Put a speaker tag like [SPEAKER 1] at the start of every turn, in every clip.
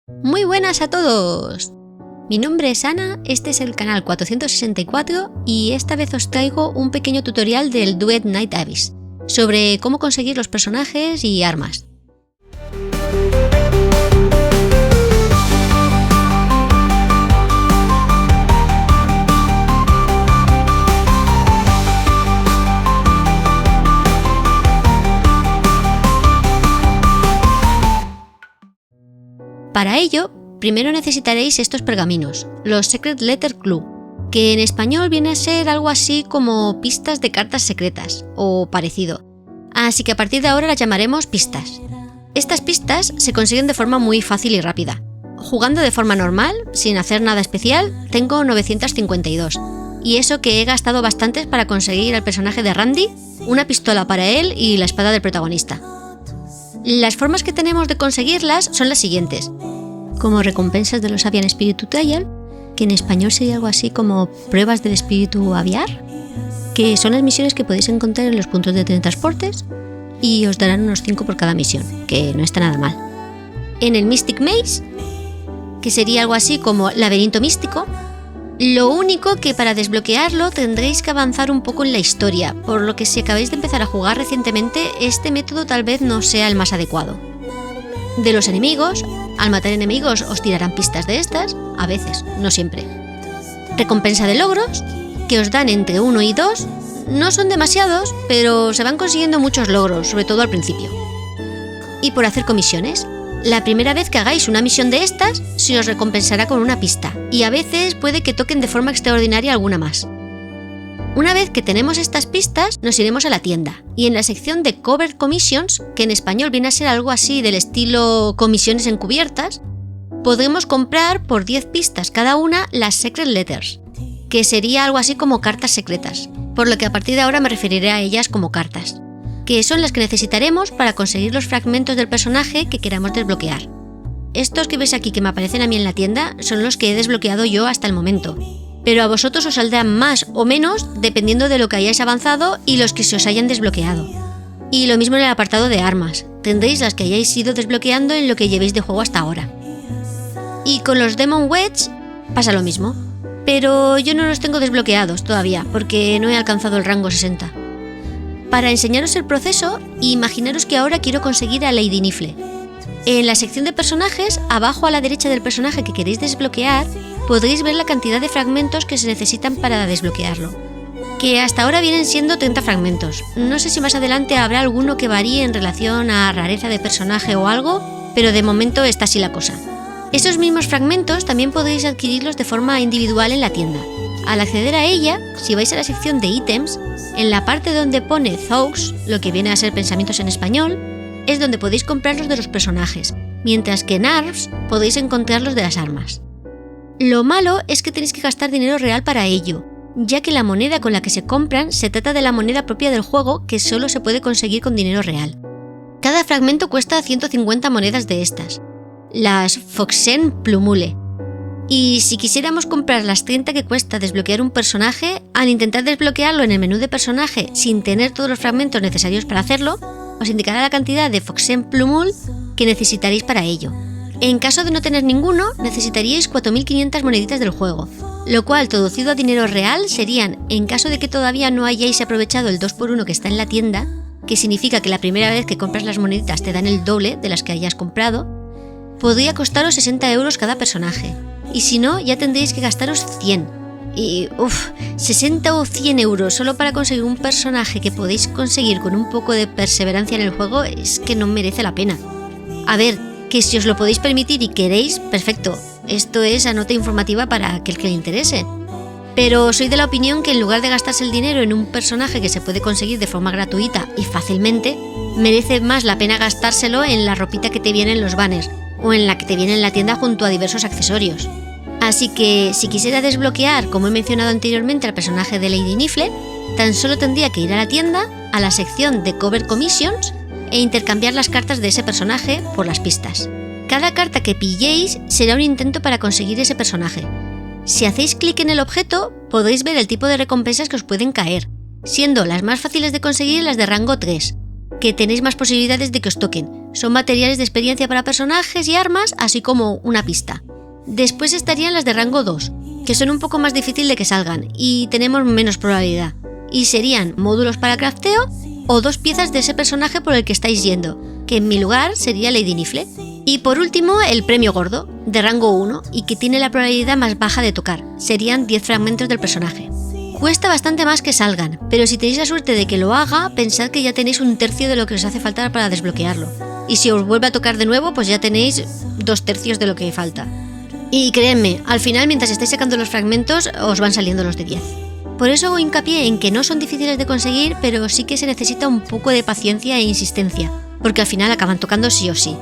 [SPEAKER 1] Muy buenas a todos. Mi nombre es Ana, este es el canal 464 y esta vez os traigo un pequeño tutorial del Duet Night Abyss sobre cómo conseguir los personajes y armas. Para ello, primero necesitaréis estos pergaminos, los Secret Letter Clue, que en español viene a ser algo así como pistas de cartas secretas, o parecido. Así que a partir de ahora las llamaremos pistas. Estas pistas se consiguen de forma muy fácil y rápida. Jugando de forma normal, sin hacer nada especial, tengo 952. Y eso que he gastado bastantes para conseguir al personaje de Randy, una pistola para él y la espada del protagonista. Las formas que tenemos de conseguirlas son las siguientes. Como recompensas de los Avian Espíritu Trial, que en español sería algo así como pruebas del espíritu aviar, que son las misiones que podéis encontrar en los puntos de teletransportes y os darán unos 5 por cada misión, que no está nada mal. En el Mystic Maze, que sería algo así como laberinto místico, lo único que para desbloquearlo tendréis que avanzar un poco en la historia, por lo que si acabáis de empezar a jugar recientemente, este método tal vez no sea el más adecuado. De los enemigos, al matar enemigos os tirarán pistas de estas, a veces, no siempre. Recompensa de logros, que os dan entre 1 y 2, no son demasiados, pero se van consiguiendo muchos logros, sobre todo al principio. Y por hacer comisiones. La primera vez que hagáis una misión de estas, se os recompensará con una pista, y a veces puede que toquen de forma extraordinaria alguna más. Una vez que tenemos estas pistas, nos iremos a la tienda, y en la sección de Cover Commissions, que en español viene a ser algo así del estilo comisiones encubiertas, podremos comprar por 10 pistas cada una las Secret Letters, que sería algo así como cartas secretas, por lo que a partir de ahora me referiré a ellas como cartas, que son las que necesitaremos para conseguir los fragmentos del personaje que queramos desbloquear. Estos que veis aquí que me aparecen a mí en la tienda son los que he desbloqueado yo hasta el momento, pero a vosotros os saldrán más o menos dependiendo de lo que hayáis avanzado y los que se os hayan desbloqueado. Y lo mismo en el apartado de armas, tendréis las que hayáis ido desbloqueando en lo que llevéis de juego hasta ahora. Y con los Demon Wedge pasa lo mismo, pero yo no los tengo desbloqueados todavía porque no he alcanzado el rango 60. Para enseñaros el proceso, imaginaros que ahora quiero conseguir a Lady Nifle. En la sección de personajes, abajo a la derecha del personaje que queréis desbloquear, podréis ver la cantidad de fragmentos que se necesitan para desbloquearlo, que hasta ahora vienen siendo 30 fragmentos. No sé si más adelante habrá alguno que varíe en relación a rareza de personaje o algo, pero de momento está así la cosa. Esos mismos fragmentos también podréis adquirirlos de forma individual en la tienda. Al acceder a ella, si vais a la sección de ítems, en la parte donde pone Thoughts, lo que viene a ser pensamientos en español, es donde podéis comprarlos de los personajes, mientras que en Arms podéis encontrarlos de las armas. Lo malo es que tenéis que gastar dinero real para ello, ya que la moneda con la que se compran se trata de la moneda propia del juego que solo se puede conseguir con dinero real. Cada fragmento cuesta 150 monedas de estas, las Foxen Plumule. Y si quisiéramos comprar las 30 que cuesta desbloquear un personaje, al intentar desbloquearlo en el menú de personaje sin tener todos los fragmentos necesarios para hacerlo, os indicará la cantidad de Foxen Plumul que necesitaréis para ello. En caso de no tener ninguno, necesitaríais 4.500 moneditas del juego, lo cual traducido a dinero real serían, en caso de que todavía no hayáis aprovechado el 2x1 que está en la tienda, que significa que la primera vez que compras las moneditas te dan el doble de las que hayas comprado, podría costaros 60 euros cada personaje. Y si no, ya tendréis que gastaros 100. Y 60 o 100 euros solo para conseguir un personaje que podéis conseguir con un poco de perseverancia en el juego es que no merece la pena. A ver, que si os lo podéis permitir y queréis, perfecto. Esto es a nota informativa para aquel que le interese. Pero soy de la opinión que en lugar de gastarse el dinero en un personaje que se puede conseguir de forma gratuita y fácilmente, merece más la pena gastárselo en la ropita que te viene en los banners o en la que te viene en la tienda junto a diversos accesorios. Así que si quisiera desbloquear, como he mencionado anteriormente, al personaje de Lady Nifle, tan solo tendría que ir a la tienda, a la sección de Cover Commissions e intercambiar las cartas de ese personaje por las pistas. Cada carta que pilléis será un intento para conseguir ese personaje. Si hacéis clic en el objeto, podréis ver el tipo de recompensas que os pueden caer, siendo las más fáciles de conseguir las de rango 3, que tenéis más posibilidades de que os toquen, Son materiales de experiencia para personajes y armas, así como una pista. Después estarían las de rango 2, que son un poco más difícil de que salgan y tenemos menos probabilidad. Y serían módulos para crafteo o 2 piezas de ese personaje por el que estáis yendo, que en mi lugar sería Lady Nifle. Y por último, el premio gordo, de rango 1 y que tiene la probabilidad más baja de tocar. Serían 10 fragmentos del personaje. Cuesta bastante más que salgan, pero si tenéis la suerte de que lo haga, pensad que ya tenéis 1/3 de lo que os hace falta para desbloquearlo. Y si os vuelve a tocar de nuevo, pues ya tenéis 2/3 de lo que falta. Y créanme, al final mientras estáis sacando los fragmentos, os van saliendo los de 10. Por eso hago hincapié en que no son difíciles de conseguir, pero sí que se necesita un poco de paciencia e insistencia, porque al final acaban tocando sí o sí.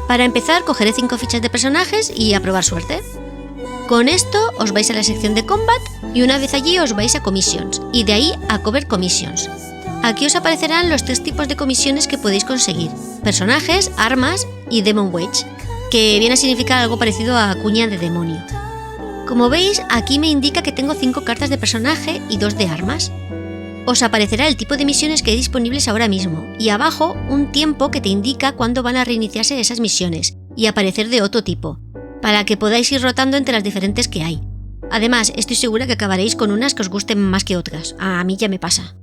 [SPEAKER 1] Para empezar, cogeré 5 fichas de personajes y a probar suerte. Con esto os vais a la sección de Combat y una vez allí os vais a Commissions y de ahí a Cover Commissions. Aquí os aparecerán los 3 tipos de comisiones que podéis conseguir: personajes, armas y Demon Wage, que viene a significar algo parecido a cuña de demonio. Como veis, aquí me indica que tengo 5 cartas de personaje y 2 de armas. Os aparecerá el tipo de misiones que hay disponibles ahora mismo y abajo un tiempo que te indica cuándo van a reiniciarse esas misiones y aparecer de otro tipo, para que podáis ir rotando entre las diferentes que hay. Además, estoy segura que acabaréis con unas que os gusten más que otras. A mí ya me pasa.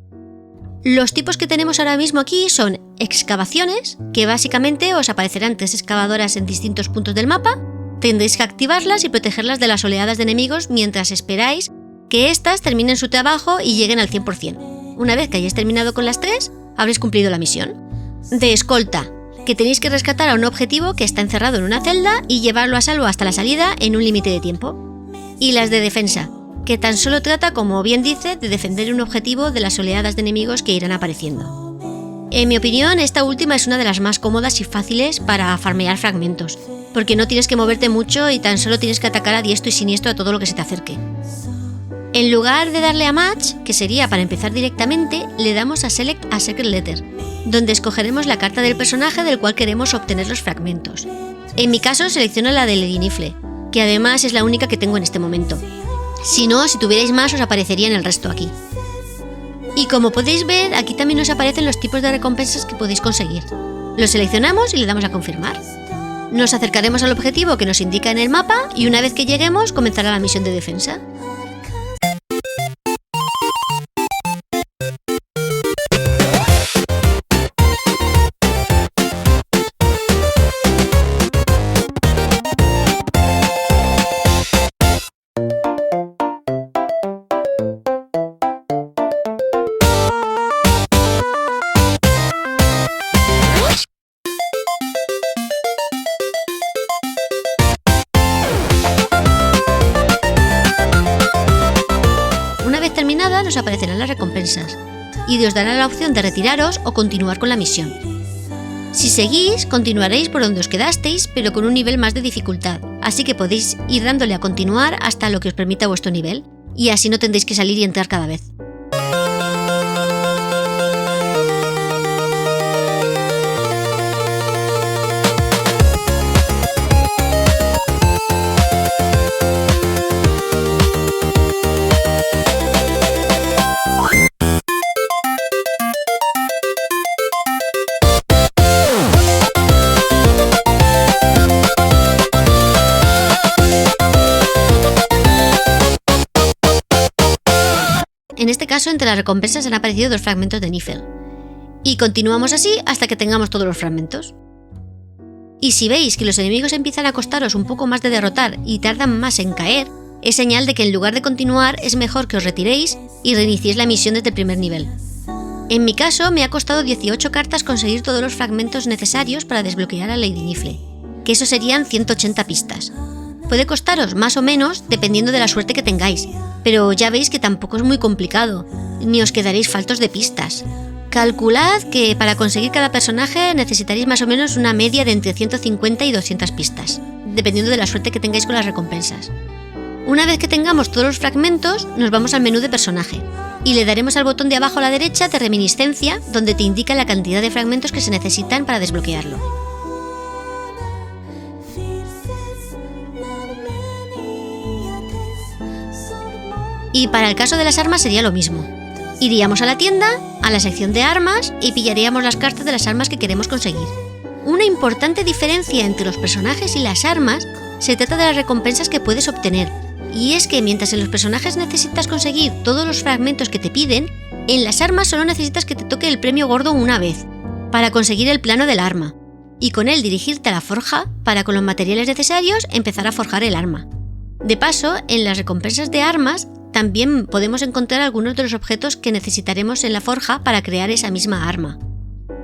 [SPEAKER 1] Los tipos que tenemos ahora mismo aquí son excavaciones, que básicamente os aparecerán 3 excavadoras en distintos puntos del mapa. Tendréis que activarlas y protegerlas de las oleadas de enemigos mientras esperáis que éstas terminen su trabajo y lleguen al 100%. Una vez que hayáis terminado con las 3, habréis cumplido la misión. De escolta, que tenéis que rescatar a un objetivo que está encerrado en una celda y llevarlo a salvo hasta la salida en un límite de tiempo. Y las de defensa, que tan solo trata, como bien dice, de defender un objetivo de las oleadas de enemigos que irán apareciendo. En mi opinión, esta última es una de las más cómodas y fáciles para farmear fragmentos, porque no tienes que moverte mucho y tan solo tienes que atacar a diestro y siniestro a todo lo que se te acerque. En lugar de darle a Match, que sería para empezar directamente, le damos a Select a Secret Letter, donde escogeremos la carta del personaje del cual queremos obtener los fragmentos. En mi caso selecciono la de Lady Nifle, que además es la única que tengo en este momento. Si no, si tuvierais más os aparecerían el resto aquí. Y como podéis ver, aquí también nos aparecen los tipos de recompensas que podéis conseguir. Los seleccionamos y le damos a confirmar. Nos acercaremos al objetivo que nos indica en el mapa y una vez que lleguemos comenzará la misión de defensa. Terminada, nos aparecerán las recompensas y os dará la opción de retiraros o continuar con la misión. Si seguís, continuaréis por donde os quedasteis, pero con un nivel más de dificultad, así que podéis ir dándole a continuar hasta lo que os permita vuestro nivel, y así no tendréis que salir y entrar cada vez. En este caso, entre las recompensas han aparecido 2 fragmentos de Nifle. Y continuamos así hasta que tengamos todos los fragmentos. Y si veis que los enemigos empiezan a costaros un poco más de derrotar y tardan más en caer, es señal de que en lugar de continuar es mejor que os retiréis y reiniciéis la misión desde el primer nivel. En mi caso, me ha costado 18 cartas conseguir todos los fragmentos necesarios para desbloquear a Lady Nifle, que eso serían 180 pistas. Puede costaros más o menos dependiendo de la suerte que tengáis, pero ya veis que tampoco es muy complicado, ni os quedaréis faltos de pistas. Calculad que para conseguir cada personaje necesitaréis más o menos una media de entre 150 y 200 pistas, dependiendo de la suerte que tengáis con las recompensas. Una vez que tengamos todos los fragmentos, nos vamos al menú de personaje y le daremos al botón de abajo a la derecha de reminiscencia, donde te indica la cantidad de fragmentos que se necesitan para desbloquearlo. Y para el caso de las armas sería lo mismo. Iríamos a la tienda, a la sección de armas y pillaríamos las cartas de las armas que queremos conseguir. una importante diferencia entre los personajes y las armas se trata de las recompensas que puedes obtener. Y es que mientras en los personajes necesitas conseguir todos los fragmentos que te piden, en las armas solo necesitas que te toque el premio gordo una vez, para conseguir el plano del arma, y con él dirigirte a la forja para con los materiales necesarios empezar a forjar el arma. De paso, en las recompensas de armas también podemos encontrar algunos de los objetos que necesitaremos en la forja para crear esa misma arma.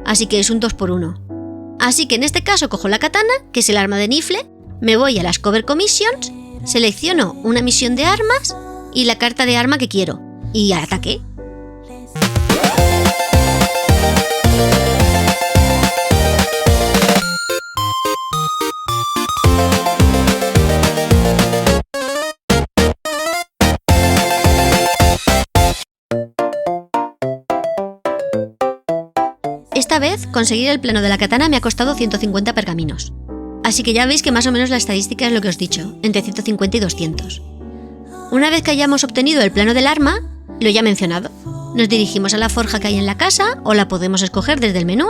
[SPEAKER 1] Así que es un 2x1. Así que en este caso cojo la katana, que es el arma de Nifle, me voy a las Cover Commissions, selecciono una misión de armas y la carta de arma que quiero, y al ataque. Esta vez, conseguir el plano de la katana me ha costado 150 pergaminos. Así que ya veis que más o menos la estadística es lo que os he dicho, entre 150 y 200. Una vez que hayamos obtenido el plano del arma, lo ya mencionado, nos dirigimos a la forja que hay en la casa o la podemos escoger desde el menú,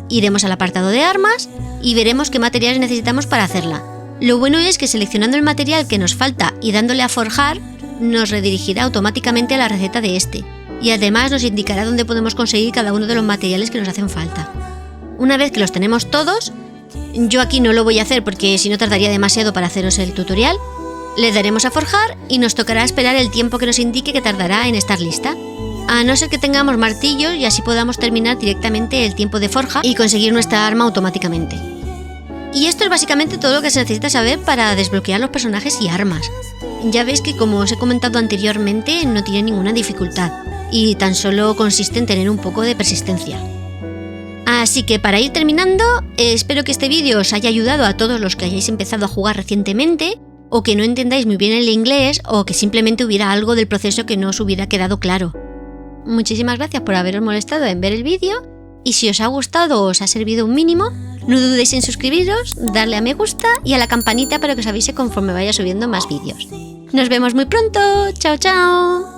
[SPEAKER 1] iremos al apartado de armas y veremos qué materiales necesitamos para hacerla. Lo bueno es que seleccionando el material que nos falta y dándole a forjar, nos redirigirá automáticamente a la receta de este, y además nos indicará dónde podemos conseguir cada uno de los materiales que nos hacen falta. Una vez que los tenemos todos, yo aquí no lo voy a hacer porque si no tardaría demasiado para haceros el tutorial, le daremos a forjar y nos tocará esperar el tiempo que nos indique que tardará en estar lista, a no ser que tengamos martillos y así podamos terminar directamente el tiempo de forja y conseguir nuestra arma automáticamente. Y esto es básicamente todo lo que se necesita saber para desbloquear los personajes y armas. Ya veis que, como os he comentado anteriormente, no tiene ninguna dificultad y tan solo consiste en tener un poco de persistencia. Así que para ir terminando, espero que este vídeo os haya ayudado a todos los que hayáis empezado a jugar recientemente o que no entendáis muy bien el inglés o que simplemente hubiera algo del proceso que no os hubiera quedado claro. Muchísimas gracias por haberos molestado en ver el vídeo y si os ha gustado o os ha servido un mínimo, no dudéis en suscribiros, darle a me gusta y a la campanita para que os avise conforme vaya subiendo más vídeos. Nos vemos muy pronto. ¡Chao, chao!